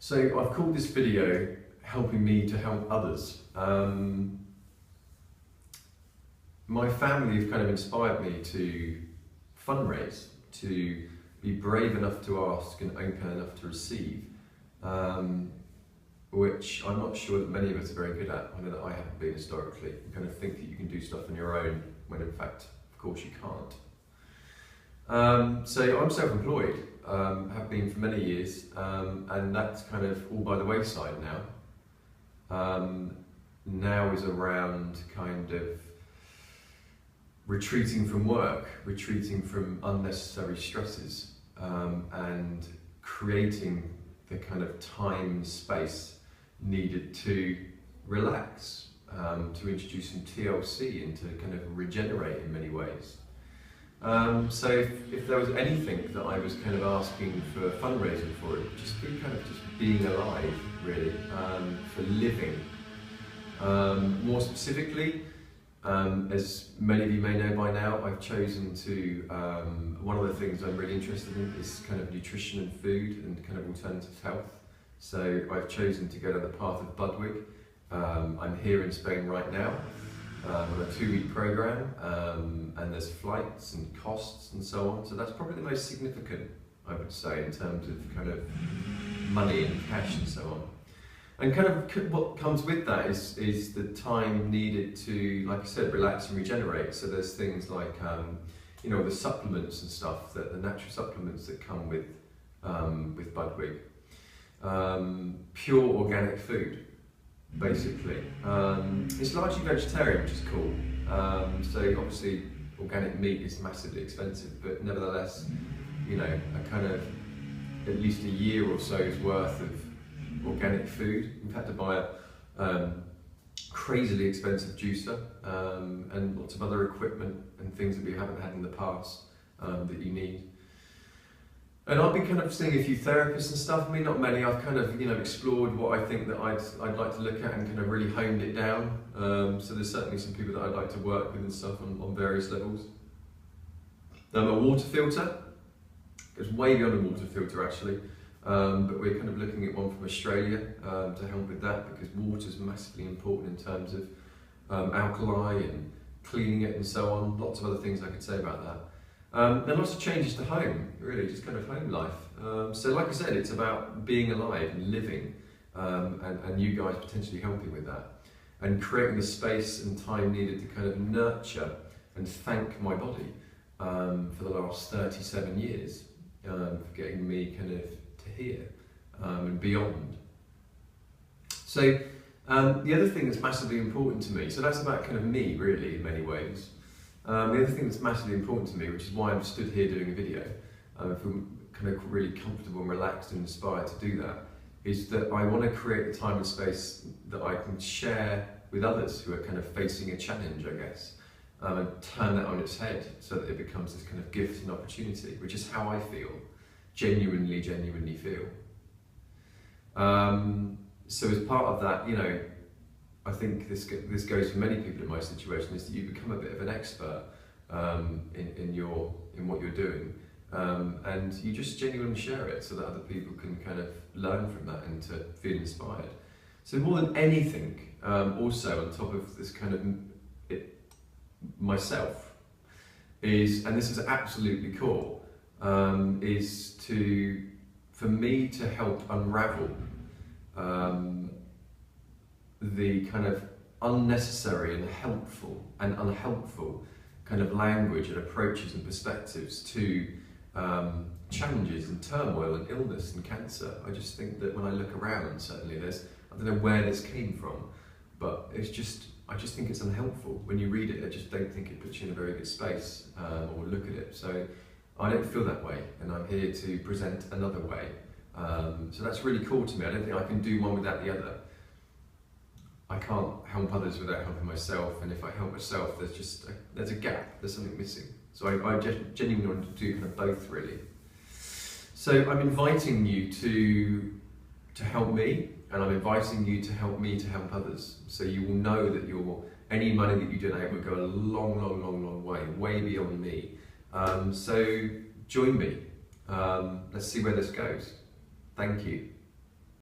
So I've called this video Helping Me to Help Others. My family have kind of inspired me to fundraise, to be brave enough to ask and open enough to receive, which I'm not sure that many of us are very good at. I know that I haven't been historically. You kind of think that you can do stuff on your own when in fact, of course, you can't. So I'm self-employed, have been for many years, and that's kind of all by the wayside now. Now is around kind of retreating from work, retreating from unnecessary stresses, and creating the kind of time, space needed to relax, to introduce some TLC and to kind of regenerate in many ways. So if there was anything that I was kind of asking for fundraising for, it would just be kind of just being alive, really, for living. More specifically, as many of you may know by now, I've chosen to, one of the things I'm really interested in is kind of nutrition and food and kind of alternative health. So I've chosen to go down the path of Budwig. I'm here in Spain right now. On a 2-week program, and there's flights and costs and so on. So that's probably the most significant, I would say, in terms of kind of money and cash and so on. And kind of what comes with that is the time needed to, like I said, relax and regenerate. So there's things like, you know, the supplements and stuff, the natural supplements that come with Budwig. Pure organic food. Basically, it's largely vegetarian, which is cool. So obviously, organic meat is massively expensive, but nevertheless, you know, a kind of at least a year or so's worth of organic food. We've had to buy a crazily expensive juicer and lots of other equipment and things that we haven't had in the past that you need. And I've been kind of seeing a few therapists and stuff. I mean, not many. I've kind of, you know, explored what I think that I'd like to look at and kind of really honed it down. So there's certainly some people that I'd like to work with and stuff on various levels. A water filter. It goes way beyond a water filter actually. But we're kind of looking at one from Australia to help with that, because water is massively important in terms of alkali and cleaning it and so on. Lots of other things I could say about that. Then lots of changes to home, really, just kind of home life. So like I said, it's about being alive and living, and you guys potentially helping with that. And creating the space and time needed to kind of nurture and thank my body for the last 37 years, for getting me kind of to here and beyond. So the other thing that's massively important to me, so that's about kind of me, really, in many ways. The other thing that's massively important to me, which is why I'm stood here doing a video, I feel kind of really comfortable and relaxed and inspired to do that, is that I want to create the time and space that I can share with others who are kind of facing a challenge, I guess, and turn that on its head so that it becomes this kind of gift and opportunity, which is how I feel, genuinely feel. So as part of that, you know, I think this goes for many people in my situation, is that you become a bit of an expert in what you're doing, and you just genuinely share it so that other people can kind of learn from that and to feel inspired. So more than anything, also on top of this kind of myself, is, and this is absolutely core, is for me to help unravel the kind of unnecessary and helpful and unhelpful kind of language and approaches and perspectives to challenges and turmoil and illness and cancer. I just think that when I look around, certainly I don't know where this came from, but I just think it's unhelpful. When you read it, I just don't think it puts you in a very good space, or look at it. So I don't feel that way, and I'm here to present another way. So that's really cool to me. I don't think I can do one without the other. I can't help others without helping myself, and if I help myself, there's a gap, there's something missing. So I genuinely want to do kind of both, really. So I'm inviting you to help me, and I'm inviting you to help me to help others. So you will know that any money that you donate will go a long way beyond me. So join me. Let's see where this goes. Thank you.